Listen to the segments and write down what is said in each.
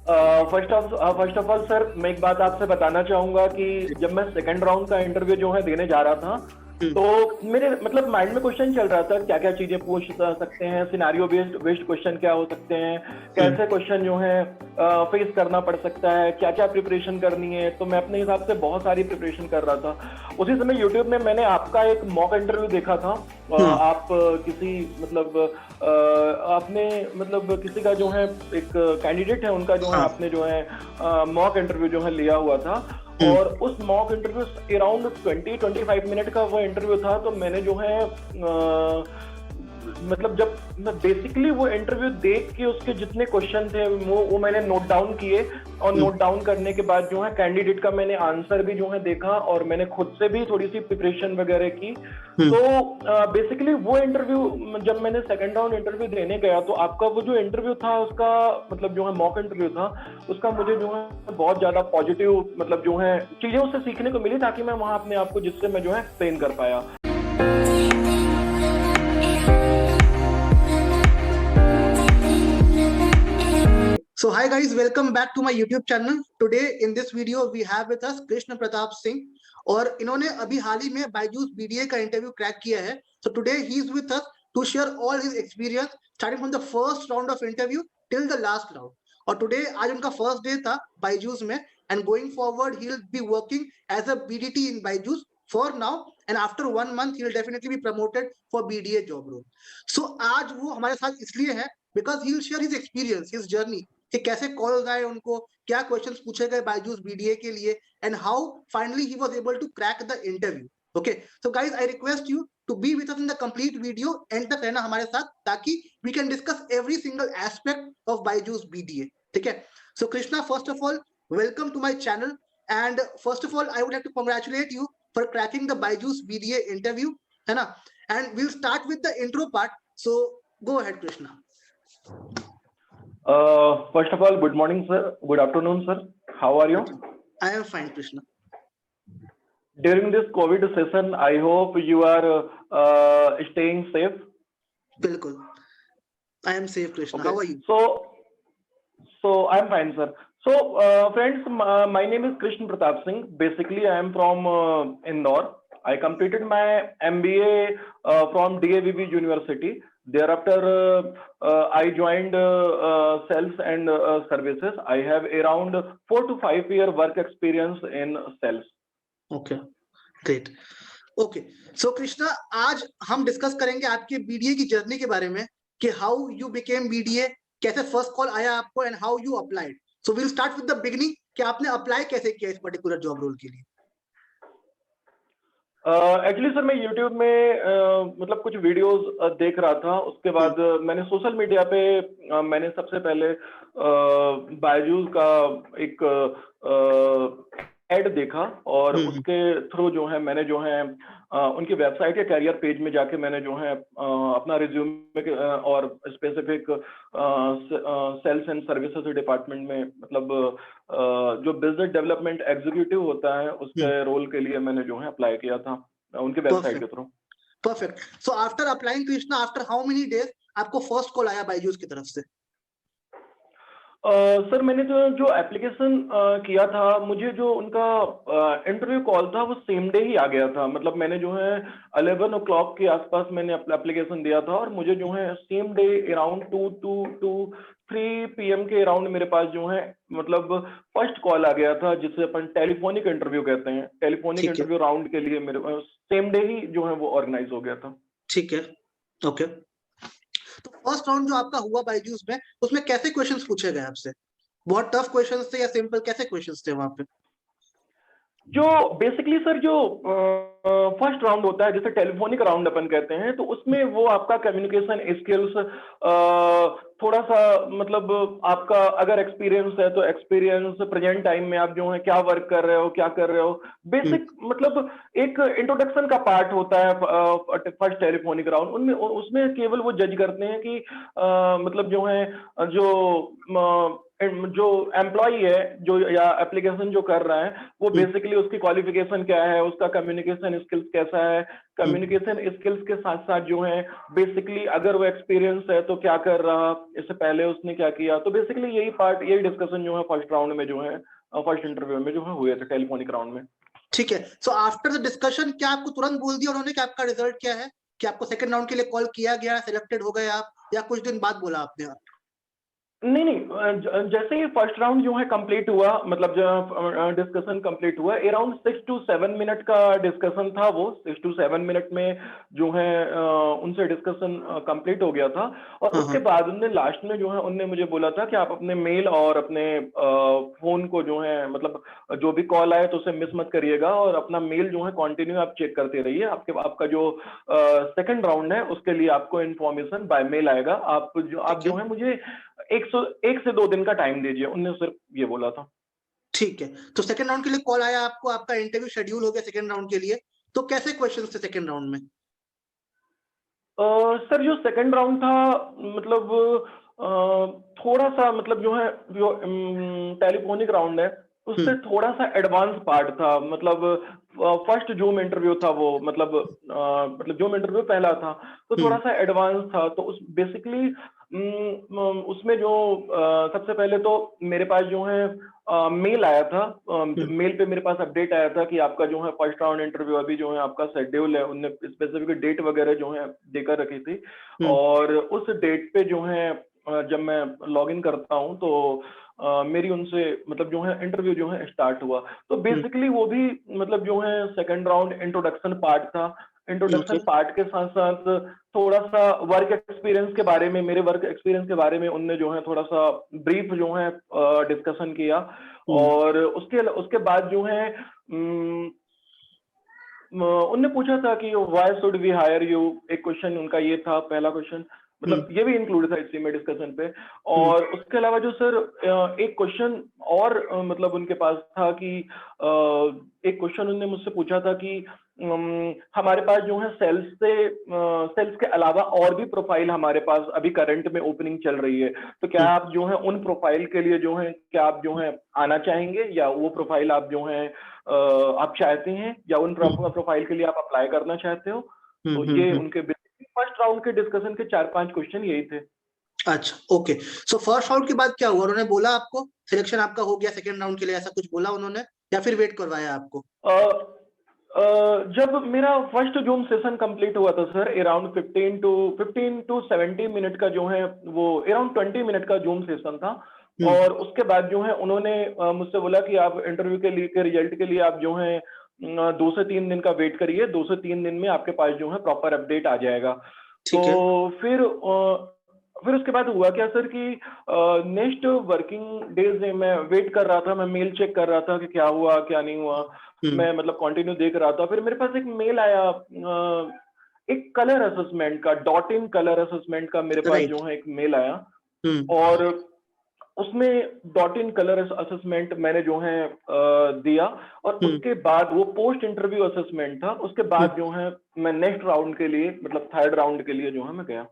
First of all sir, मैं एक बात आपसे बताना चाहूंगा कि जब मैं सेकंड राउंड का इंटरव्यू जो है देने जा रहा था, हम्म। तो मेरे मतलब माइंड में क्वेश्चन चल रहा था क्या क्या चीजें पूछ सकते हैं, सिनारियो बेस्ड बेस्ड क्वेश्चन क्या हो सकते हैं, हम्म। कैसे क्वेश्चन जो है फेस करना पड़ सकता है, क्या क्या प्रिपरेशन करनी है। तो मैं अपने हिसाब से बहुत सारी प्रिपरेशन कर रहा था। उसी समय यूट्यूब में मैंने आपका एक मॉक इंटरव्यू देखा था। हम्म। आप किसी मतलब आपने मतलब किसी का जो है एक कैंडिडेट है, उनका जो है हाँ। आपने जो है मॉक इंटरव्यू जो है लिया हुआ था। हम्म। और उस मॉक इंटरव्यू अराउंड 20-25 मिनट का वो इंटरव्यू था। तो मैंने जो है मतलब जब मैं बेसिकली वो इंटरव्यू देख के उसके जितने क्वेश्चन थे वो मैंने नोट डाउन किए। और हम्म। नोट डाउन करने के बाद जो है कैंडिडेट का मैंने आंसर भी जो है देखा, और मैंने खुद से भी थोड़ी सी प्रिपरेशन वगैरह की। हम्म। तो बेसिकली वो इंटरव्यू जब मैंने सेकंड राउंड इंटरव्यू देने गया, तो आपका वो जो इंटरव्यू था उसका मतलब जो है मॉक इंटरव्यू था, उसका मुझे जो है बहुत ज्यादा पॉजिटिव मतलब जो है चीजें उससे सीखने को मिली, ताकि मैं वहां अपने आप को जिससे मैं जो है एक्सप्लेन कर पाया। So hi guys, welcome back to my YouTube channel. Today in this video we have with us Krishna Pratap Singh, और इन्होंने अभी हाल ही में बायजूस बीडीए का इंटरव्यू क्रैक किया है. So today he is with us to share all his experience starting from the first round of interview till the last round. और today आज उनका फर्स्ट डे था बायजूस में, and going forward he will be working as a BDT in Byju's for now, and after 1 month he will definitely be promoted for BDA job role. So आज वो हमारे साथ इसलिए है because he will share his experience, his journey, कि कैसे calls आए उनको, क्या क्वेश्चंस पूछे गए बायजूस बीडीए के लिए, and how finally he was able to crack the interview. Okay, so guys I request you to be with us in the complete video, end तक रहना हमारे साथ ताकि we can discuss every single aspect of Byju's BDA. ठीक है. So Krishna, first of all welcome to my channel, and first of all I would like to congratulate you for cracking the Byju's BDA interview, है ना. And we will start with the intro part. So go ahead Krishna. First of all, good morning, sir. Good afternoon, sir. How are you? I am fine, Krishna. During this COVID session, I hope you are staying safe. Bilkul. I am safe, Krishna. Okay. How are you? So I'm fine, sir. So, friends, my name is Krishna Pratap Singh. Basically, I am from Indore. I completed my MBA from DAVB University. Thereafter, I joined sales and services. I have around 4 to 5 year work experience in sales. Okay, great. Okay, so Krishna, आज हम discuss करेंगे आपके BDA की journey के बारे में, कि how you became BDA, कैसे फर्स्ट कॉल आया आपको, and how you applied. So we'll start with the beginning, कि आपने अप्लाई कैसे किया इस पर्टिकुलर जॉब रोल के लिए. एक्चुअली सर, मैं यूट्यूब में मतलब कुछ वीडियोस देख रहा था। उसके बाद मैंने सोशल मीडिया पे मैंने सबसे पहले बायजूस का एक एड देखा, और उसके थ्रू जो है मैंने जो है उनकी वेबसाइट या कैरियर पेज में जाके मैंने जो है अपना रिज्यूमे और specific sales and services department में मतलब जो बिजनेस डेवलपमेंट एग्जीक्यूटिव होता है उसके रोल के लिए मैंने जो है अप्लाई किया था उनके वेबसाइट के through. Perfect. So after applying Krishna, after how many days आपको फर्स्ट कॉल आया बायजूस की तरफ से? सर, मैंने जो एप्लीकेशन किया था, मुझे जो उनका इंटरव्यू कॉल था वो सेम डे ही आ गया था. मतलब मैंने जो है 11 o'clock के आसपास मैंने एप्लीकेशन दिया था, और मुझे जो है same day around 2 to 3 PM के अराउंड मेरे पास जो है मतलब फर्स्ट कॉल आ गया था, जिसे अपन टेलीफोनिक इंटरव्यू कहते हैं. टेलीफोनिक इंटरव्यू राउंड के लिए मेरे सेम डे ही जो है वो ऑर्गेनाइज हो गया था. ठीक है. ओके. तो फर्स्ट राउंड जो आपका हुआ बायजूस में, उसमें कैसे क्वेश्चंस पूछे गए आपसे? बहुत टफ क्वेश्चंस थे या सिंपल, कैसे क्वेश्चंस थे वहां पे? जो बेसिकली सर जो फर्स्ट राउंड होता है, जैसे टेलीफोनिक राउंड अपन कहते हैं, तो उसमें वो आपका कम्युनिकेशन स्किल्स थोड़ा सा मतलब आपका अगर एक्सपीरियंस है तो एक्सपीरियंस, प्रेजेंट टाइम में आप जो है क्या वर्क कर रहे हो, क्या कर रहे हो, बेसिक मतलब एक इंट्रोडक्शन का पार्ट होता है फर्स्ट टेलीफोनिक राउंड. उनमें उसमें केवल वो जज करते हैं कि मतलब जो है जो जो एम्प्लॉय है जो या एप्लीकेशन जो कर रहा है वो बेसिकली उसकी क्वालिफिकेशन क्या है, उसका कम्युनिकेशन स्किल्स कैसा है, कम्युनिकेशन स्किल्स के साथ साथ जो है बेसिकली अगर वो एक्सपीरियंस है तो क्या कर रहा, इससे पहले उसने क्या किया। तो बेसिकली यही डिस्कशन जो है फर्स्ट राउंड में जो है फर्स्ट इंटरव्यू में जो है हुए थे टेलीफोनिक राउंड में। ठीक है, सो आफ्टर द डिस्कशन क्या आपको तुरंत बोल दिया उन्होंने कि आपका रिजल्ट क्या है, कि आपको सेकंड राउंड के लिए कॉल किया गया, सिलेक्टेड हो गए आप, या कुछ दिन बाद बोला आपने? नहीं नहीं जैसे ही फर्स्ट राउंड जो है कंप्लीट हुआ, मतलब जब डिस्कशन कंप्लीट हुआ, अराउंड 6 to 7 मिनट का डिस्कशन था वो। 6 to 7 मिनट में जो है उनसे डिस्कशन कंप्लीट हो गया था। और उसके बाद उनने लास्ट में जो है उनने मुझे बोला था कि आप अपने मेल और अपने फोन को जो है मतलब जो भी कॉल आए तो उसे मिस मत करिएगा, और अपना मेल जो है कंटिन्यू आप चेक करते रहिए। आपका जो सेकंड राउंड है उसके लिए आपको इन्फॉर्मेशन बाय मेल आएगा। आप जो है मुझे 1 से 2 दिन का टाइम दीजिए, उनने सिर्फ ये बोला था। ठीक है, तो सेकंड राउंड के लिए कॉल आया आपको, आपका इंटरव्यू शेड्यूल हो गया सेकंड राउंड के लिए, तो कैसे क्वेश्चंस थे सेकंड राउंड में? सर जो सेकंड राउंड था मतलब थोड़ा सा मतलब जो है जो टेलीफोनिक राउंड है उससे थोड़ा सा एडवांस पार्ट था। मतलब फर्स्ट जूम इंटरव्यू था वो, मतलब जूम इंटरव्यू पहला था तो थोड़ा सा एडवांस था। तो उस बेसिकली उसमें जो सबसे पहले तो मेरे पास जो है मेल आया था। मेल पे मेरे पास अपडेट आया था कि आपका जो है फर्स्ट राउंड इंटरव्यू अभी जो है आपका शेड्यूल है। उनने स्पेसिफिक डेट वगैरह जो है देकर रखी थी, और उस डेट पे जो है जब मैं लॉग इन करता हूँ तो मेरी उनसे मतलब जो है इंटरव्यू जो है स्टार्ट हुआ। तो बेसिकली वो भी मतलब जो है सेकंड राउंड इंट्रोडक्शन पार्ट था। इंट्रोडक्शन पार्ट के साथ साथ थोड़ा सा वर्क एक्सपीरियंस के बारे में, मेरे वर्क एक्सपीरियंस के बारे में उनने जो है थोड़ा सा ब्रीफ जो है डिस्कशन किया। और उसके बाद जो है उनने पूछा था कि why should we hire you, एक क्वेश्चन उनका ये था, पहला क्वेश्चन। मतलब ये भी इंक्लूड था इसी में डिस्कशन पे। और उसके अलावा जो सर एक क्वेश्चन और मतलब उनके पास था कि एक क्वेश्चन उन्होंने मुझसे पूछा था कि हमारे पास जो है सेल्स के अलावा और भी प्रोफाइल हमारे पास अभी करंट में ओपनिंग चल रही है, तो क्या आप जो है उन प्रोफाइल के लिए जो है क्या आप जो है आना चाहेंगे, या वो प्रोफाइल आप जो है आप चाहते हैं, या उन प्रोफाइल के लिए आप अप्लाई करना चाहते हो। तो ये उनके फर्स्ट राउंड के डिस्कशन के 4-5 क्वेश्चन यही थे। अच्छा, ओके। सो फर्स्ट राउंड के बाद क्या हुआ? उन्होंने बोला आपको सिलेक्शन आपका हो गया सेकंड राउंड के लिए, ऐसा कुछ बोला उन्होंने, या फिर वेट करवाया आपको? जब मेरा फर्स्ट जूम सेशन कंप्लीट हुआ था सर, अराउंड 15 to 17 मिनट का जो है वो अराउंड 20 मिनट का जूम सेशन था। और उसके बाद जो है उन्होंने मुझसे बोला कि आप इंटरव्यू के लिए रिजल्ट के लिए आप जो है 2 से 3 दिन का वेट करिए, 2 से 3 दिन में आपके पास जो है प्रॉपर अपडेट आ जाएगा। तो ठीक है। फिर उसके बाद हुआ क्या सर कि नेक्स्ट वर्किंग डेज में मैं वेट कर रहा था, मैं मेल चेक कर रहा था कि क्या हुआ क्या नहीं हुआ। मैं मतलब कंटिन्यू देख रहा था। फिर मेरे पास एक मेल आया एक कलर असेसमेंट का, डॉट इन कलर असेसमेंट का मेरे पास जो है एक मेल आया। और उसमें डॉट इन कलर असेसमेंट मैंने जो है दिया, और उसके बाद वो पोस्ट इंटरव्यू असेसमेंट था। उसके बाद जो है मैं नेक्स्ट राउंड के लिए मतलब थर्ड राउंड के लिए जो है मैं गया।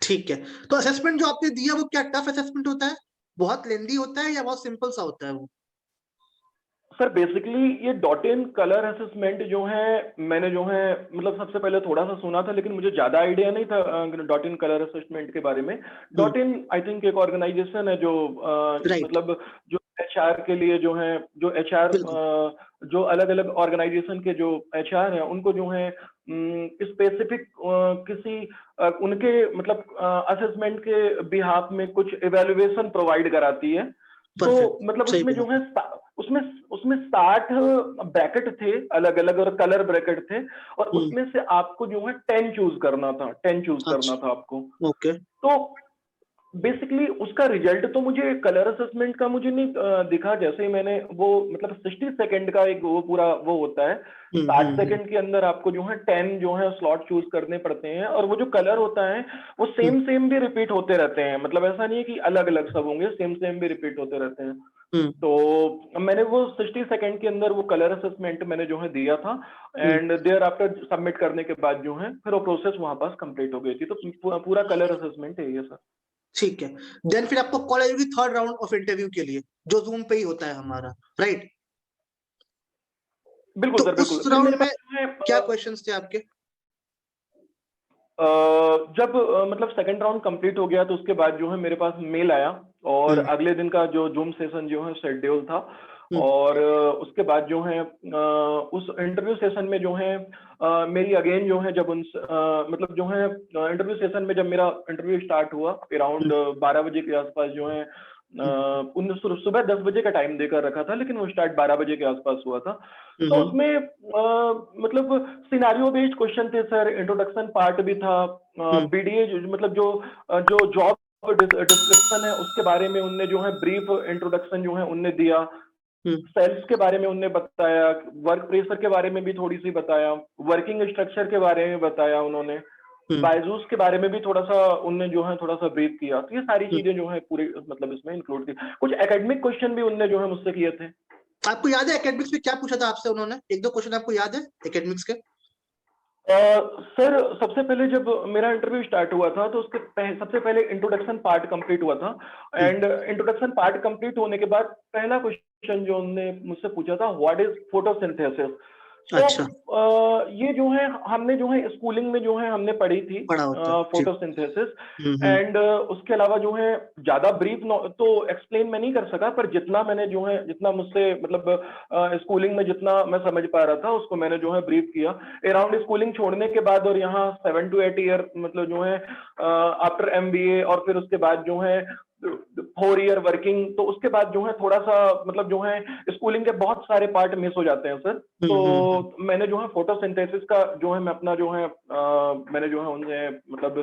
ठीक है, तो असेसमेंट जो आपने दिया वो क्या टफ असेसमेंट होता है, बहुत लेंदी होता है, या बहुत सिंपल सा होता है वो? सर बेसिकली ये डॉट इन कलर असेसमेंट जो है मैंने जो है मतलब सबसे पहले थोड़ा सा सुना था, लेकिन मुझे ज्यादा आइडिया नहीं था डॉट इन कलर असेसमेंट के बारे में। डॉट इन आई थिंक एक ऑर्गेनाइजेशन है जो राइट। मतलब जो एचआर के लिए जो है जो एचआर जो अलग अलग ऑर्गेनाइजेशन के जो एचआर हैं उनको जो है स्पेसिफिक किसी उनके मतलब असेसमेंट के बिहाफ में कुछ इवेल्युएशन प्रोवाइड कराती है। तो मतलब सही उसमें जो बात है उसमें उसमें 60 ब्रैकेट थे, अलग अलग और कलर ब्रैकेट थे, और उसमें से आपको जो है 10 चूज करना था, 10 चूज करना था आपको। ओके। तो बेसिकली उसका रिजल्ट तो मुझे कलर असेसमेंट का मुझे नहीं दिखा। जैसे ही मैंने वो मतलब 60 सेकंड का एक वो पूरा वो होता है, 60 सेकंड के अंदर आपको जो है 10 जो है स्लॉट चूज करने पड़ते हैं, और वो जो कलर होता है वो सेम भी रिपीट होते रहते हैं। मतलब ऐसा नहीं है कि अलग अलग सब होंगे, सेम भी रिपीट होते रहते हैं। तो मैंने वो 60 सेकंड के अंदर वो कलर असेसमेंट मैंने जो है दिया था, एंड देयर आफ्टर सबमिट करने के बाद जो है फिर वो प्रोसेस वहां पास कंप्लीट हो गई थी। तो पूरा कलर असेसमेंट है ये सर। ठीक है, देन फिर आपको कॉल आएगी थर्ड राउंड ऑफ इंटरव्यू के लिए, जो जूम पे ही होता है हमारा, राइट? बिल्कुल तो सर, उस बिल्कुल। फिर राउंड मेरे में पास जो है क्या क्वेश्चंस थे आपके? जब मतलब सेकंड राउंड कंप्लीट हो गया तो उसके बाद जो है मेरे पास मेल आया और हम्म अगले दिन का जो जूम सेशन जो है शेड्यूल था। हम्म और उसके बाद जो है उस इंटरव्यू सेशन में जो है मेरी अगेन जो है जब उन मतलब जो है इंटरव्यू सेशन में जब मेरा इंटरव्यू स्टार्ट हुआ अराउंड 12 बजे के आसपास जो है हम्म उन सुबह 10 बजे का टाइम देकर रखा था, लेकिन वो स्टार्ट 12 बजे के आसपास हुआ था। तो हम्म उसमें मतलब सिनारियो बेस्ड क्वेश्चन थे सर, इंट्रोडक्शन पार्ट भी था, हम्म बीडीए मतलब जो जॉब डिस्क्रिप्शन है उसके बारे में उनने जो है ब्रीफ इंट्रोडक्शन जो है उनने दिया। हम्म सेल्स के बारे में उनने बताया, वर्क प्रेशर के बारे में भी थोड़ी सी बताया, वर्किंग स्ट्रक्चर के बारे में बताया उन्होंने, हम्म बायजूस के बारे में भी थोड़ा सा उनने जो है थोड़ा सा ब्रीफ किया। तो ये सारी हम्म। चीजें जो है पूरे मतलब इसमें इंक्लूड थी। कुछ एकेडमिक क्वेश्चन भी उनने जो है मुझसे किए थे। आपको याद है एकेडमिक्स में क्या पूछा था आपसे उन्होंने? एक दो क्वेश्चन आपको याद है एकेडमिक्स के? सर सबसे पहले जब मेरा इंटरव्यू स्टार्ट हुआ था तो उसके सबसे पहले इंट्रोडक्शन पार्ट कंप्लीट हुआ था। हम्म, एंड इंट्रोडक्शन पार्ट कंप्लीट होने के बाद पहला क्वेश्चन जो उन्होंने मुझसे पूछा था, व्हाट इज फोटोसिंथेसिस। सो अच्छा, ये जो है हमने जो है स्कूलिंग में जो है हमने पढ़ी थी पढ़ा होता है, ठीक। फोटोसिंथेसिस। हम्म। एंड उसके अलावा जो है ज्यादा ब्रीफ तो एक्सप्लेन मैं नहीं कर सका, पर जितना मैंने जो है जितना मुझसे मतलब स्कूलिंग में जितना मैं समझ पा रहा था उसको मैंने जो है ब्रीफ किया। अराउंड स्कूलिंग छोड़ने के बाद और यहाँ 7 to 8 ईयर मतलब जो है आफ्टर एमबीए और फिर उसके बाद जो है 4 ईयर वर्किंग, तो उसके बाद जो है थोड़ा सा मतलब जो है स्कूलिंग के बहुत सारे पार्ट मिस हो जाते हैं सर। तो हम्म। मैंने जो है फोटोसिंथेसिस का जो है मैं अपना जो है मैंने जो है उनसे मतलब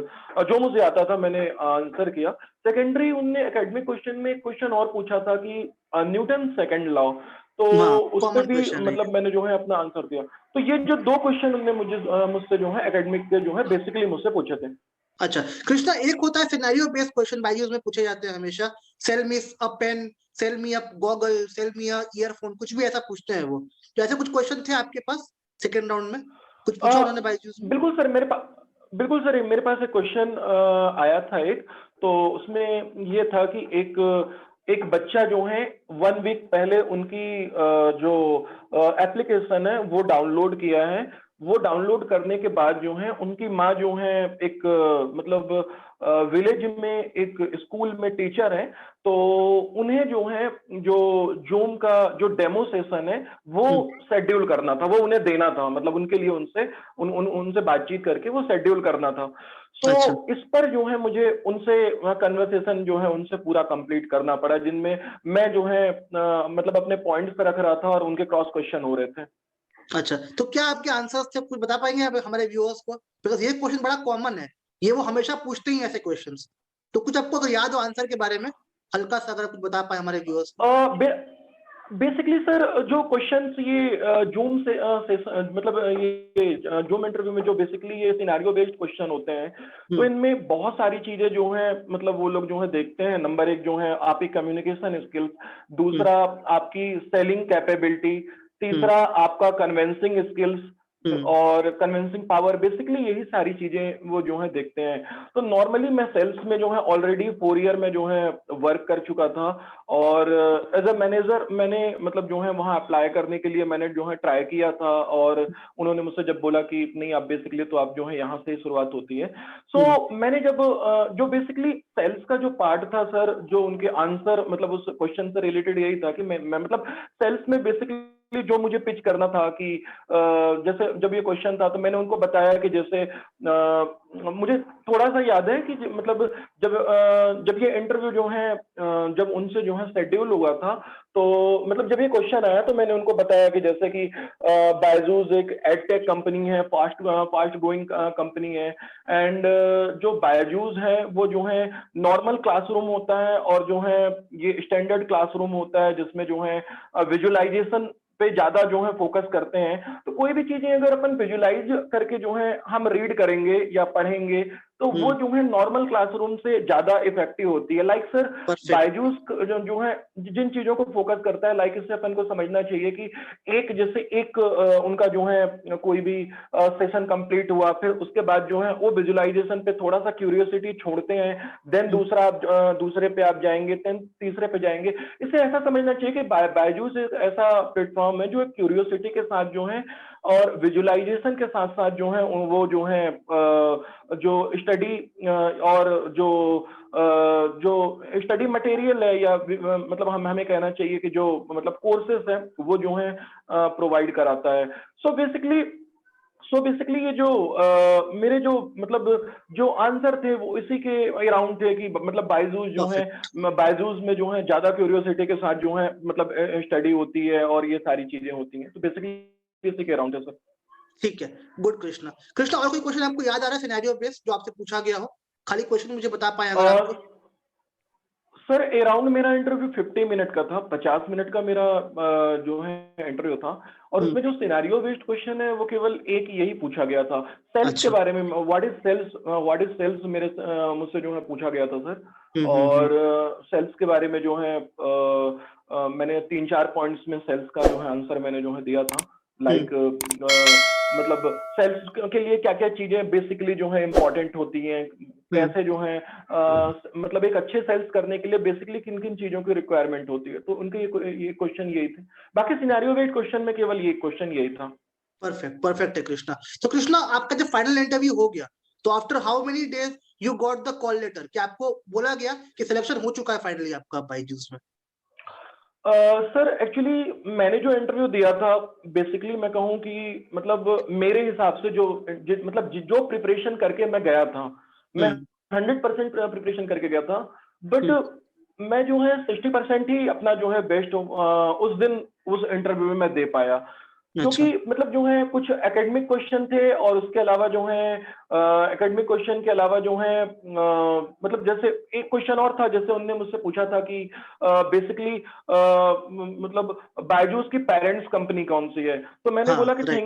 जो मुझे आता था मैंने आंसर किया। सेकेंडरी उनने एकेडमिक क्वेश्चन में एक क्वेश्चन और पूछा था कि न्यूटन सेकंड लॉ, तो हाँ, उस पे कॉमन भी क्वेश्चन है। मतलब मैंने जो है अपना आंसर दिया। तो ये जो दो क्वेश्चन उनने मुझसे जो है एकेडमिक के जो है बेसिकली मुझसे पूछे थे। अच्छा कृष्णा, एक होता है सिनेरियो बेस्ड क्वेश्चन, बाईजूस में पूछे जाते हैं हमेशा। सेल मी अ पेन, सेल मी अ गॉगल, सेल मी अ ईयरफोन, कुछ भी ऐसा पूछते हैं वो। तो ऐसे कुछ क्वेश्चन थे आपके पास सेकंड राउंड में? कुछ अ, पूछा उन्होंने बाईजूस में? बिल्कुल सर, बिल्कुल सर, मेरे पास एक क्वेश्चन आया था एक। तो उसमें ये था कि एक एक बच्चा जो है 1 वीक पहले उनकी जो एप्लीकेशन है वो डाउनलोड किया है। वो डाउनलोड करने के बाद जो है उनकी माँ जो है एक मतलब विलेज में एक स्कूल में टीचर है। तो उन्हें जो है जो जूम का जो डेमो सेशन है वो हम्म, शेड्यूल करना था, वो उन्हें देना था, मतलब उनके लिए उनसे बातचीत करके वो शेड्यूल करना था। सो अच्छा इस पर जो है मुझे उनसे कन्वर्सेशन जो है उनसे पूरा कंप्लीट करना पड़ा, जिनमें मैं जो है मतलब अपने पॉइंट्स पे रख रहा था और उनके क्रॉस क्वेश्चन हो रहे थे। अच्छा, तो क्या आपके आंसर्स थे, कुछ बता पाएंगे आप हमारे व्यूअर्स को? बिकॉज ये क्वेश्चन बड़ा कॉमन है, ये वो हमेशा पूछते ही हैं ऐसे क्वेश्चंस। तो कुछ आपको अगर याद हो आंसर के बारे में, हल्का सा अगर कुछ बता पाए हमारे व्यूअर्स को। बेसिकली सर जो क्वेश्चंस ये जूम से मतलब ये जूम इंटरव्यू में जो बेसिकली ये सिनेरियो बेस्ड क्वेश्चन होते हैं, तो हम्म इनमें बहुत सारी चीजें जो हैं मतलब वो लोग जो है देखते हैं। नंबर एक जो है आपकी कम्युनिकेशन स्किल्स, हम्म दूसरा आपकी सेलिंग कैपेबिलिटी, हम्म तीसरा आपका कन्विंसिंग स्किल्स हम्म और कन्विंसिंग पावर, बेसिकली यही सारी चीजें वो जो है देखते हैं। तो नॉर्मली मैं सेल्स में जो है ऑलरेडी 4 ईयर में जो है वर्क कर चुका था। और एज अ मैनेजर मैंने मतलब जो है वहाँ अप्लाई करने के लिए मैंने जो है ट्राई किया था। और उन्होंने मुझसे जब बोला कि नहीं आप बेसिकली तो आप जो है यहाँ से ही शुरुआत होती है। हम्म सो मैंने जब जो बेसिकली सेल्स का जो पार्ट था सर, जो उनके आंसर मतलब उस क्वेश्चन से रिलेटेड यही था कि मैं मतलब सेल्स में बेसिकली जो मुझे पिच करना था कि जैसे जब ये क्वेश्चन था तो मैंने उनको बताया कि जैसे मुझे थोड़ा सा याद है कि मतलब जब ये इंटरव्यू जो है जब उनसे जो है शेड्यूल हुआ था, तो मतलब जब ये क्वेश्चन आया तो मैंने उनको बताया कि जैसे कि बायजूस एक एडटेक कंपनी है, फास्ट फास्ट ग्रोइंग कंपनी है। एंड जो बायजूस है वो जो है नॉर्मल क्लासरूम होता है और जो है ये स्टैंडर्ड क्लासरूम होता है जिसमें जो है विजुअलाइजेशन पे ज्यादा जो है फोकस करते हैं। तो कोई भी चीजें अगर अपन विजुलाइज करके जो है हम रीड करेंगे या पढ़ेंगे तो वो जो है नॉर्मल क्लासरूम से ज्यादा इफेक्टिव होती है। Like sir, perfect. बायजूस जो है जिन चीजों को फोकस करता है, लाइक इससे अपन को समझना चाहिए कि एक जैसे एक उनका जो है कोई भी सेशन कंप्लीट हुआ, फिर उसके बाद जो है वो विजुअलाइजेशन पे थोड़ा सा क्यूरियोसिटी छोड़ते हैं, देन दूसरा आप दूसरे पे आप जाएंगे, देन तीसरे पे जाएंगे। इसे ऐसा समझना चाहिए कि बायजूस एक ऐसा प्लेटफॉर्म है जो क्यूरियोसिटी के साथ जो है और विजुअलाइजेशन के साथ साथ जो है वो जो है जो स्टडी और जो स्टडी मटेरियल है, या मतलब हमें कहना चाहिए कि जो मतलब कोर्सेज है वो जो है प्रोवाइड कराता है। सो बेसिकली ये जो मेरे जो मतलब जो आंसर थे वो इसी के अराउंड थे कि मतलब बायजूस जो है, बायजूस में जो है ज्यादा क्यूरियोसिटी के साथ जो है मतलब स्टडी होती है और ये सारी चीजें होती हैं। तो बेसिकली इसी के अराउंड है सर। ठीक है, गुड कृष्णा। कृष्णा, और कोई क्वेश्चन आपको याद आ रहा है सिनेरियो बेस्ड जो आपसे पूछा गया हो? खाली क्वेश्चन मुझे बता पाए अगर आप तो। सर अराउंड मेरा इंटरव्यू 50 मिनट का था, 50 मिनट का मेरा जो है इंटरव्यू था, और उसमें जो सिनेरियो बेस्ड क्वेश्चन है वो केवल एक यही पूछा गया था, सेल्स के अच्छा। बारे में। व्हाट इज सेल्स मेरे मुझसे जो है पूछा गया था सर। हम्म। और सेल्स के बारे में जो है मैंने 3-4 पॉइंट्स में सेल्स का जो है आंसर मैंने जो है दिया था। लाइक मतलब सेल्स के लिए क्या क्या चीजें बेसिकली जो है इंपॉर्टेंट होती हैं, कैसे जो है मतलब एक अच्छे सेल्स करने के लिए बेसिकली किन किन चीजों की रिक्वायरमेंट होती है। तो उनके ये क्वेश्चन यही थे। बाकी सिनेरियो बेस्ड क्वेश्चन में केवल ये क्वेश्चन यही था। परफेक्ट, परफेक्ट है कृष्णा। तो कृष्णा, आपका जब फाइनल इंटरव्यू हो गया तो after how many days you got the call letter? क्या आपको बोला गया कि सिलेक्शन हो चुका है फाइनली आपका बायजूस में? सर एक्चुअली मैंने जो इंटरव्यू दिया था, बेसिकली मैं कहूँ कि मतलब मेरे हिसाब से मतलब जो प्रिपरेशन करके मैं गया था, मैं 100% प्रिपरेशन करके गया था। बट मैं जो है 60% ही अपना जो है बेस्ट उस दिन उस इंटरव्यू में मैं दे पाया, क्योंकि अच्छा। मतलब जो है कुछ एकेडमिक क्वेश्चन थे, और उसके अलावा जो है एकेडमिक क्वेश्चन के अलावा जो है मतलब जैसे एक क्वेश्चन और था, जैसे उनने मुझसे पूछा था कि बेसिकली मतलब बायजूस की पेरेंट्स कंपनी कौन सी है। तो मैंने हाँ, बोला कि right.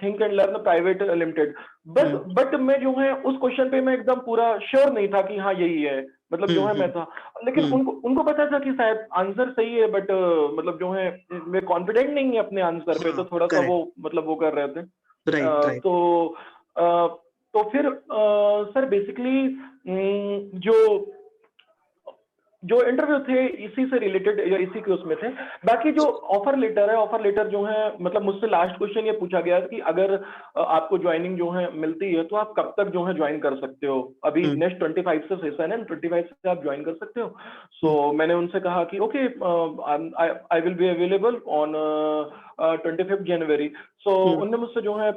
Think and learn private limited. But मैं जो है उस क्वेश्चन पे मैं एकदम पूरा श्योर नहीं था कि हाँ यही है, मतलब जो है मैं था। लेकिन उनको पता था कि शायद आंसर सही है, बट मतलब जो है मैं कॉन्फिडेंट नहीं है अपने आंसर पे, तो थोड़ा सा वो करेक्ट। मतलब वो कर रहे थे। Right, right. तो फिर सर बेसिकली जो जो इंटरव्यू थे इसी से रिलेटेड या इसी के उसमें थे। बाकी जो ऑफर लेटर है, ऑफर लेटर जो है मतलब मुझसे लास्ट क्वेश्चन ये पूछा गया कि अगर आपको ज्वाइनिंग जो है मिलती है तो आप कब तक जो है ज्वाइन कर सकते हो। अभी नेक्स्ट 25 से सेशन है, 25 से आप ज्वाइन कर सकते हो। सो मैंने उनसे कहा कि okay, I will be available on 25 जनवरी। सो उनने मुझसे जो है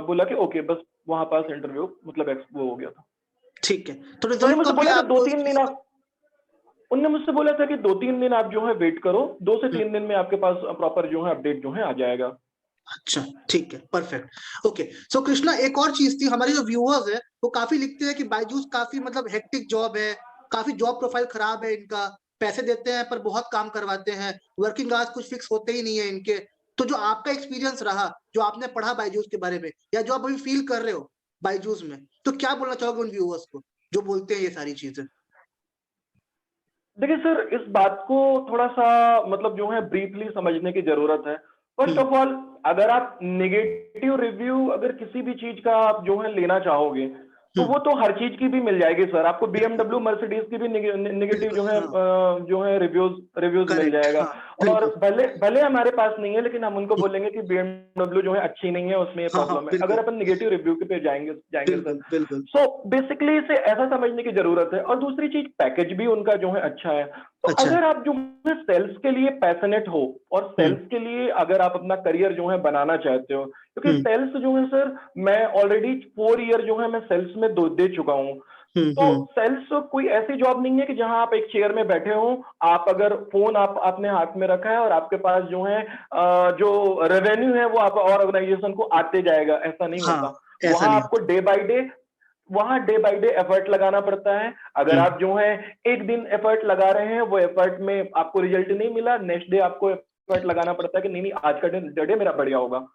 बोला कि ओके, बस वहां पास इंटरव्यू मतलब वो हो गया था। ठीक है। तो तो उन्होंने रिजल्ट मुझसे कब बोला मिला था आपको इस चीज का? उनने मुझसे बोला था कि 2-3 दिन आप जो है वेट करो, 2 से 3 दिन में आपके पास प्रॉपर जो है अपडेट जो है आ जाएगा। अच्छा, ठीक है, परफेक्ट। ओके। सो कृष्णा, एक और चीज थी, हमारे जो व्यूअर्स है वो काफी लिखते हैं कि बायजूस काफी मतलब हेक्टिक जॉब है, काफी जॉब प्रोफाइल खराब है इनका, पैसे देते हैं पर बहुत काम करवाते हैं, वर्किंग आवर्स कुछ फिक्स होते ही नहीं है इनके। तो जो आपका एक्सपीरियंस रहा, जो आपने पढ़ा बायजूस के बारे में, या जो आप अभी फील कर रहे हो बायजूस में, तो क्या बोलना चाहोगे उन व्यूअर्स को जो बोलते हैं ये सारी चीजें? देखिए सर, इस बात को थोड़ा सा मतलब जो है ब्रीफली समझने की जरूरत है। First hmm. ऑफ ऑल, अगर आप नेगेटिव रिव्यू अगर किसी भी चीज का आप जो है लेना चाहोगे, तो वो हम्म। तो हर चीज की भी मिल जाएगी सर। आपको BMW मर्सिडीज की भी नेगेटिव बिल्कुल, हाँ। जो है रिव्यूज मिल करेक्ट, जाएगा। हाँ। और बिल्कुल। भले भले हमारे पास नहीं है, लेकिन हम उनको बोलेंगे कि BMW जो है अच्छी नहीं है, उसमें ये हाँ, हाँ, प्रॉब्लम है, अगर बिल्कुल। अपन नेगेटिव रिव्यू के पे जाएंगे जाएंगे सर। बिल्कुल, बिल्कुल। सो बेसिकली इसे ऐसा समझने की जरूरत है। और दूसरी चीज, पैकेज भी उनका जो है अच्छा है। तो अच्छा। अगर आप जो है सेल्स के लिए पैशनेट हो, और हम्म। सेल्स के लिए अगर आप अपना करियर जो है बनाना चाहते हो, क्योंकि हम्म। सेल्स जो है सर, मैं ऑलरेडी 4 ईयर जो है मैं सेल्स में दे चुका हूँ। तो हम्म। सेल्स कोई ऐसी जॉब नहीं है कि जहां आप एक चेयर में बैठे हो, आप अगर फोन आपने हाथ में रखा है और आपके पास जो है जो रेवेन्यू है वो आप और ऑर्गेनाइजेशन को आते जाएगा, ऐसा नहीं हाँ, होता। ऐसा वहां नहीं आपको होता। डे बाय डे एफर्ट लगाना पड़ता है। अगर हम्म। आप जो है एक दिन एफर्ट लगा रहे हैं, वो एफर्ट में आपको रिजल्ट नहीं मिला, नेक्स्ट डे आपको एफर्ट लगाना पड़ता है कि नहीं नहीं, आज का डे मेरा बढ़िया होगा।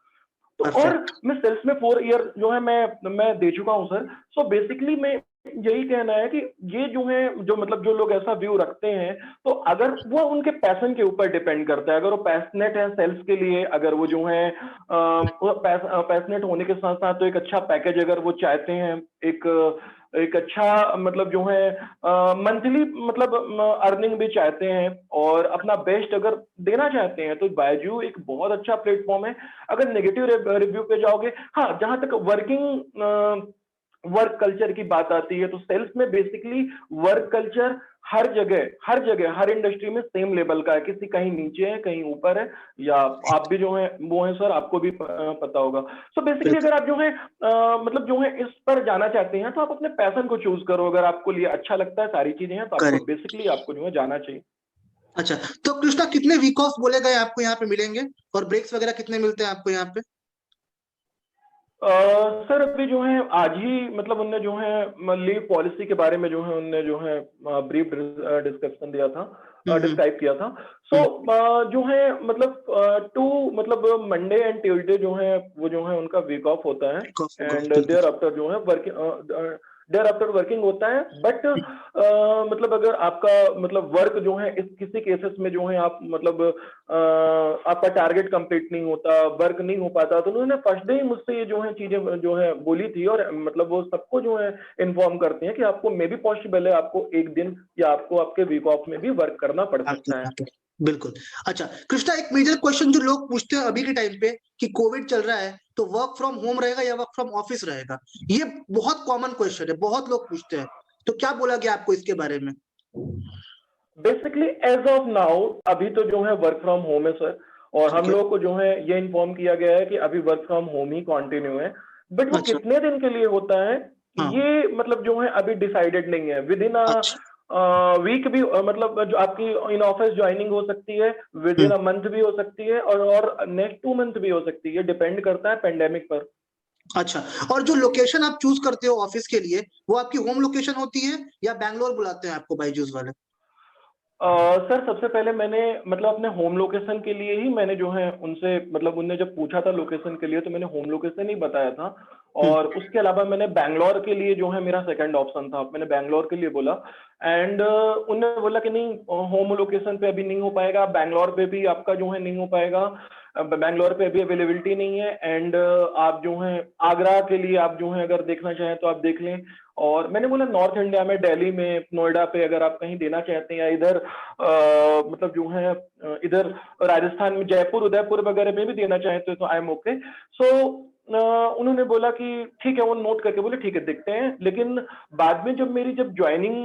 तो और मैं सेल्स में 4 ईयर जो है मैं दे चुका हूं सर। सो बेसिकली मैं यही कहना है कि ये जो है जो मतलब जो लोग ऐसा व्यू रखते हैं, तो अगर वो उनके पैशन के ऊपर डिपेंड करता है। अगर वो पैशनेट है सेल्स के लिए, अगर वो जो है पैशनेट होने के साथ साथ तो एक अच्छा पैकेज अगर वो चाहते हैं, एक एक अच्छा मतलब जो है मंथली मतलब अर्निंग भी चाहते हैं और अपना बेस्ट अगर देना चाहते हैं, तो बायजू एक बहुत अच्छा प्लेटफॉर्म है। अगर नेगेटिव रिव्यू पे जाओगे, हाँ, जहां तक वर्क कल्चर की बात आती है, तो सेल्स में बेसिकली वर्क कल्चर हर इंडस्ट्री में सेम लेवल का है। किसी कहीं नीचे है, कहीं ऊपर है, या आप भी जो है वो है सर, आपको भी पता होगा। सो बेसिकली अगर आप जो है मतलब जो है इस पर जाना चाहते हैं, तो आप अपने पैशन को चूज करो। अगर आपको लिए अच्छा लगता है, सारी चीजें हैं, तो आपको बेसिकली आपको जो है जाना चाहिए। अच्छा, तो कृष्णा कितने वीक ऑफ बोले गए आपको यहाँ पे मिलेंगे, और ब्रेक्स वगैरह कितने मिलते हैं आपको यहाँ पे? सर अभी जो है आज ही मतलब उनने जो है लीव पॉलिसी के बारे में जो है उनने जो है ब्रीफ डिस्कशन दिया था, डिस्क्राइब किया था। सो जो है मतलब टू मतलब मंडे एंड ट्यूसडे जो है वो जो है उनका वीक ऑफ होता है, एंड देयर आफ्टर जो है देयर आफ्टर वर्किंग होता है। बट मतलब अगर आपका मतलब वर्क जो है इस किसी केसेस में जो है आप मतलब आपका टारगेट कंप्लीट नहीं होता, वर्क नहीं हो पाता, तो उन्होंने फर्स्ट डे ही मुझसे ये जो है चीजें जो है बोली थी। और मतलब वो सबको जो है इन्फॉर्म करते हैं कि आपको मे भी पॉसिबल है आपको एक दिन या आपको आपके वीक ऑफ में भी वर्क करना पड़ सकता है। बिल्कुल। अच्छा कृष्णा, एक मेजर क्वेश्चन जो लोग पूछते हैं अभी के टाइम पे कि कोविड चल रहा है तो वर्क फ्रॉम होम रहेगा या वर्क फ्रॉम ऑफिस रहेगा, ये बहुत कॉमन क्वेश्चन है, बहुत लोग पूछते हैं, तो क्या बोला गया आपको इसके बारे में? बेसिकली एज ऑफ नाउ अभी तो जो है वर्क फ्रॉम होम है सर, और हम लोग को जो है ये इन्फॉर्म किया गया है कि अभी work from home he continue है। बट वो कितने दिन के लिए होता है ये मतलब जो है अभी डिसाइडेड नहीं है। विद इन वीक भी मतलब जो आपकी इन ऑफिस ज्वाइनिंग हो सकती है, विद इन अ मंथ भी हो सकती है, और नेक्स्ट 2 मंथ भी हो सकती है, डिपेंड करता है पेंडेमिक पर। अच्छा, और जो लोकेशन आप चूज करते हो ऑफिस के लिए, वो आपकी होम लोकेशन होती है या बैंगलोर बुलाते हैं आपको बायजूस वाले? सर सबसे पहले मैंने मतलब अपने होम लोकेशन के लिए ही मैंने जो है उनसे मतलब उनने जब पूछा था लोकेशन के लिए, तो मैंने होम लोकेशन ही बताया था। और उसके अलावा मैंने बैंगलोर के लिए जो है मेरा सेकंड ऑप्शन था, मैंने बैंगलोर के लिए बोला। एंड उन्होंने बोला कि नहीं, होम लोकेशन पे अभी नहीं हो पाएगा, बैंगलोर पे भी आपका जो है नहीं हो पाएगा, बैंगलोर पे अभी अवेलेबिलिटी नहीं है। एंड आप जो है आगरा के लिए आप जो है अगर देखना चाहें तो आप देख लें। और मैंने बोला नॉर्थ इंडिया में दिल्ली में नोएडा पे अगर आप कहीं देना चाहते हैं, या इधर मतलब जो है इधर राजस्थान में जयपुर उदयपुर वगैरह में भी देना चाहते हो तो आई एम ओके। सो उन्होंने बोला कि ठीक है, वो नोट करके बोले ठीक है देखते हैं। लेकिन बाद में जब मेरी जब ज्वाइनिंग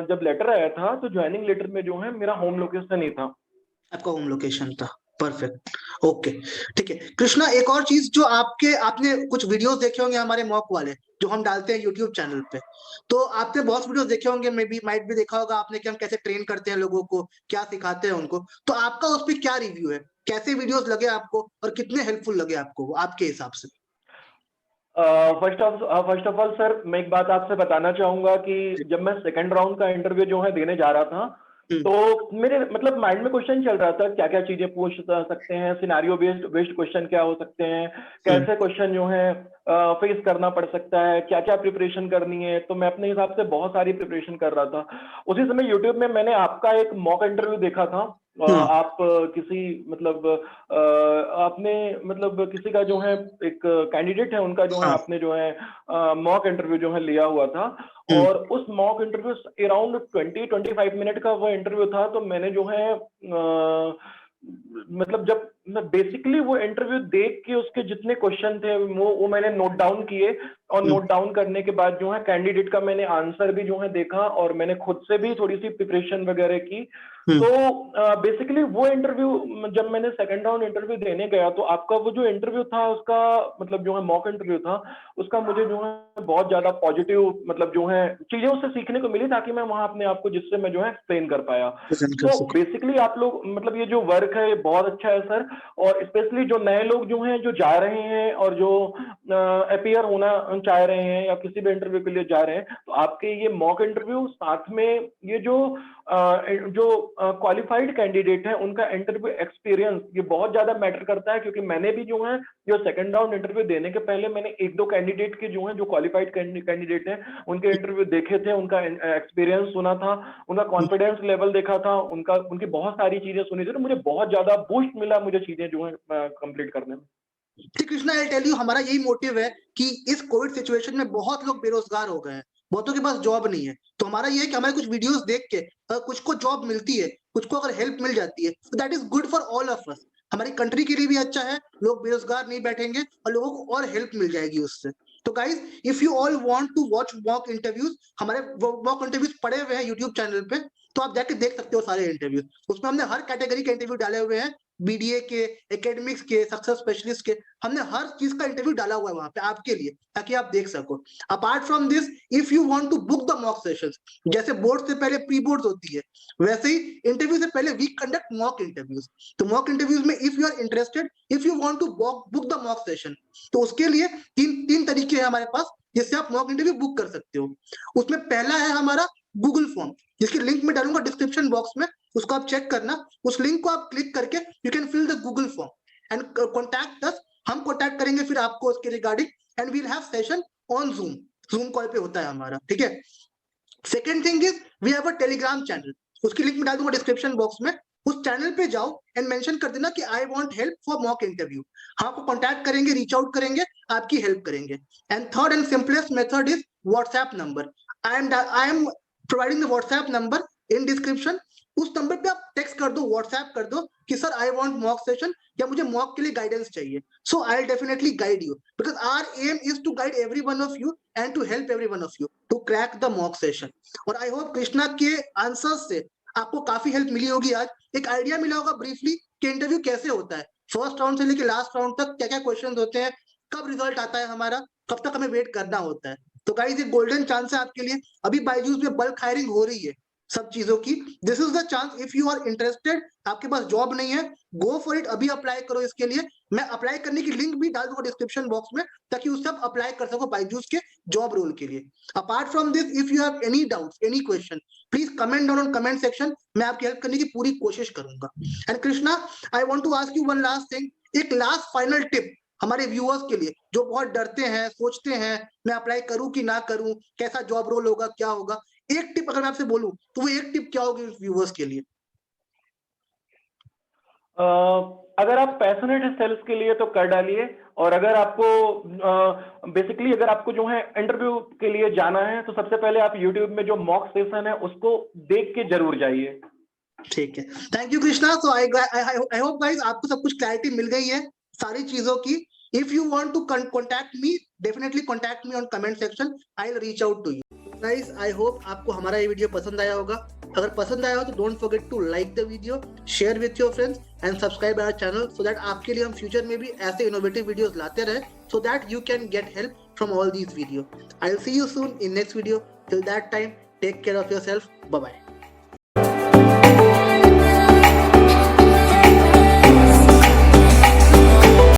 जब लेटर आया था, तो ज्वाइनिंग लेटर में जो है मेरा होम लोकेशन ही था। आपका होम लोकेशन था, परफेक्ट, ओके, ठीक है। कृष्णा, एक और चीज जो आपने कुछ वीडियोस देखे होंगे हमारे मॉक वाले जो हम डालते हैं यूट्यूब चैनल पे, तो आपने बहुत वीडियोस देखे होंगे, मे बी माइट भी देखा होगा आपने कि हम कैसे ट्रेन करते हैं लोगों को, क्या सिखाते हैं उनको, तो आपका उस पर क्या रिव्यू है? कैसे वीडियोस लगे आपको और कितने हेल्पफुल लगे आपको आपके हिसाब से? फर्स्ट ऑफ ऑल सर, मैं एक बात आपसे बताना चाहूंगा कि जब मैं सेकंड राउंड का इंटरव्यू जो है देने जा रहा था, तो मेरे मतलब माइंड में क्वेश्चन चल रहा था क्या क्या चीजें पूछ सकते हैं, सिनारियो बेस्ड क्वेश्चन क्या हो सकते हैं, कैसे क्वेश्चन जो है फेस करना पड़ सकता है, क्या क्या प्रिपरेशन करनी है। तो मैं अपने हिसाब से बहुत सारी प्रिपरेशन कर रहा था। उसी समय यूट्यूब में मैंने आपका एक मॉक इंटरव्यू देखा था। आप किसी मतलब आपने मतलब किसी का जो है एक कैंडिडेट है उनका जो है आपने जो है मॉक इंटरव्यू जो है लिया हुआ था। और उस मॉक इंटरव्यू अराउंड 20-25 मिनट का वो इंटरव्यू था। तो मैंने जो है मतलब जब बेसिकली वो इंटरव्यू देख के उसके जितने क्वेश्चन थे वो मैंने नोट डाउन किए, और नोट डाउन करने के बाद जो है कैंडिडेट का मैंने आंसर भी जो है देखा, और मैंने खुद से भी थोड़ी सी प्रिपरेशन वगैरह की। तो बेसिकली वो इंटरव्यू जब मैंने सेकंड राउंड इंटरव्यू देने गया, तो आपका वो जो इंटरव्यू था उसका मतलब जो है मॉक इंटरव्यू था, उसका मुझे जो है बहुत ज्यादा पॉजिटिव मतलब जो है चीजें उससे सीखने को मिली, ताकि मैं वहां अपने आप को जिससे मैं जो है एक्सप्लेन कर पाया। तो बेसिकली आप लोग मतलब ये जो वर्क है ये बहुत अच्छा है सर। और स्पेशली जो नए लोग जो हैं जो जा रहे हैं और जो अपीयर होना चाह रहे हैं या किसी भी इंटरव्यू के लिए जा रहे हैं, तो आपके ये मॉक इंटरव्यू साथ में ये जो जो क्वालिफाइड कैंडिडेट है उनका इंटरव्यू एक्सपीरियंस ये बहुत ज्यादा मैटर करता है, क्योंकि मैंने भी जो है जो सेकंड राउंड इंटरव्यू देने के पहले मैंने एक दो कैंडिडेट के जो है जो क्वालिफाइड कैंडिडेट हैं उनके इंटरव्यू देखे थे, उनका एक्सपीरियंस सुना था, उनका कॉन्फिडेंस लेवल देखा था, उनकी बहुत सारी चीजें सुनी थी, तो मुझे बहुत ज्यादा बूस्ट मिला मुझे चीजें जो है कंप्लीट करने में। कृष्णा, आई टेल यू, हमारा यही मोटिव है कि इस कोविड सिचुएशन में बहुत लोग बेरोजगार हो गए हैं, बहुतों के पास जॉब नहीं है, तो हमारा ये है कि हमारे कुछ वीडियोस देख के कुछ को जॉब मिलती है, कुछ को अगर हेल्प मिल जाती है, तो that is good for all of us. हमारी कंट्री के लिए भी अच्छा है, लोग बेरोजगार नहीं बैठेंगे और लोगों को और हेल्प मिल जाएगी उससे। तो guys, if you all want to watch mock interviews, हमारे मॉक इंटरव्यूज पड़े हुए हैं यूट्यूब चैनल पे, तो आप जाके देख सकते हो सारे इंटरव्यूज। उसमें हमने हर कैटेगरी के इंटरव्यू डाले हुए हैं, बीडीए के, एकेडमिक्स के, सक्सेस स्पेशलिस्ट के, हमने हर चीज का इंटरव्यू डाला हुआ है वहां पे आपके लिए, ताकि आप देख सको। Apart from this, if you want to book the mock sessions, जैसे बोर्ड से पहले प्री बोर्ड होती है, वैसे ही इंटरव्यू से पहले वी कंडक्ट मॉक इंटरव्यूज। तो मॉक इंटरव्यूज में if you are interested, if you want to book the mock session, तो उसके लिए तीन तरीके हैं हमारे पास जिससे आप मॉक इंटरव्यू बुक कर सकते हो। उसमें पहला है हमारा गूगल फॉर्म, जिसकी लिंक मैं डालूंगा डिस्क्रिप्शन बॉक्स में, उसको आप चेक करना। उस लिंक को आप क्लिक करके you can fill the Google form and contact us, हम कॉन्टैक्ट करेंगे फिर आपको उसके regarding, and we'll have session on Zoom call पे होता है हमारा, ठीक है। Second thing is we have a Telegram channel, उसकी लिंक मैं डाल दूंगा डिस्क्रिप्शन बॉक्स में। उस चैनल पे जाओ एंड मेंशन कर देना कि I want help for mock interview, हम आपको कॉन्टैक्ट करेंगे, रीच आउट करेंगे, आपकी हेल्प करेंगे। And third and simplest method is WhatsApp number. I am providing the WhatsApp number in description. उस नंबर पे आप टेक्स्ट कर दो, व्हाट्सएप कर दो कि sir I want mock session, या मुझे मॉक के लिए गाइडेंस चाहिए। So I will definitely guide you, because our aim is to guide every one of you and to help every one of you to crack the mock session. और I hope Krishna के answers से आपको काफी help मिली होगी, आज एक idea मिला होगा ब्रीफली कि इंटरव्यू कैसे होता है, फर्स्ट राउंड से लेकर लास्ट राउंड तक क्या क्या क्वेश्चन होते हैं, कब रिजल्ट आता है हमारा, कब तक हमें वेट करना होता है। तो गाइस, ये गोल्डन चांस है आपके लिए, अभी बायजूस में बल्क हायरिंग हो रही है सब चीजों की। This is the chance, if you are interested, आपके पास जॉब नहीं है, गो फॉर इट, अभी अप्लाई करो इसके लिए। मैं अप्लाई करने की लिंक भी डाल दूंगा डिस्क्रिप्शन बॉक्स में, ताकि उससे आप अप्लाई कर सको बायजूस के जॉब रोल के लिए। Apart from this, if you have any doubts, any question, please comment down on comment section, मैं आपकी हेल्प करने की पूरी कोशिश करूंगा। And Krishna, I want to ask you one last thing, एक लास्ट फाइनल टिप हमारे व्यूअर्स के लिए जो बहुत डरते हैं, सोचते हैं मैं अप्लाई करूं कि ना करूं, कैसा जॉब रोल होगा, क्या होगा, एक टिप अगर मैं आपसे बोलूं तो वो एक टिप क्या होगी व्यूअर्स के लिए? अगर आप पैशनेट है सेल्स के लिए तो कर डालिए, और अगर आपको बेसिकली अगर आपको जो है इंटरव्यू के लिए जाना है तो सबसे पहले आप यूट्यूब में जो मॉक सेशन है उसको देख के जरूर जाइए। ठीक है, thank you Krishna. So I hope guys आपको सब कुछ क्लैरिटी मिल गई है सारी चीजों की। If you want to contact me, definitely contact me on comment section, I will reach out to you. Guys, I hope आपको हमारा ये वीडियो पसंद आया होगा। अगर पसंद आया हो तो don't forget to like the video, share with your friends and subscribe our channel, so that आपके लिए हम फ्यूचर में भी ऐसे इनोवेटिव वीडियोस लाते रहे, so that you can get help from all these videos. I'll see you soon in next video. Till that time, take care of yourself. Bye bye.